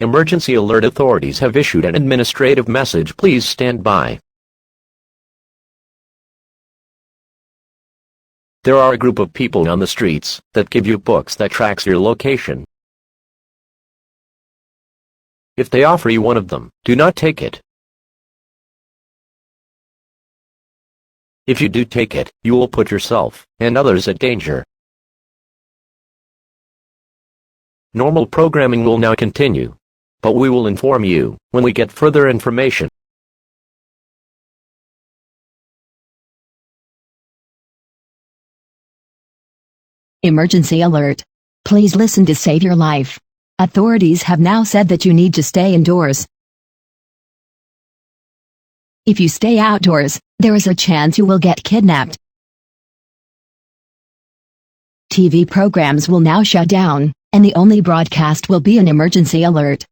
Emergency alert. Authorities have issued an administrative message. Please stand by. There are a group of people on the streets that give you books that tracks your location. If they offer you one of them, do not take it. If you do take it, you will put yourself and others at danger. Normal programming will now continue, but we will inform you when we get further information. Emergency alert. Please listen to save your life. Authorities have now said that you need to stay indoors. If you stay outdoors, there is a chance you will get kidnapped. TV programs will now shut down, and the only broadcast will be an emergency alert.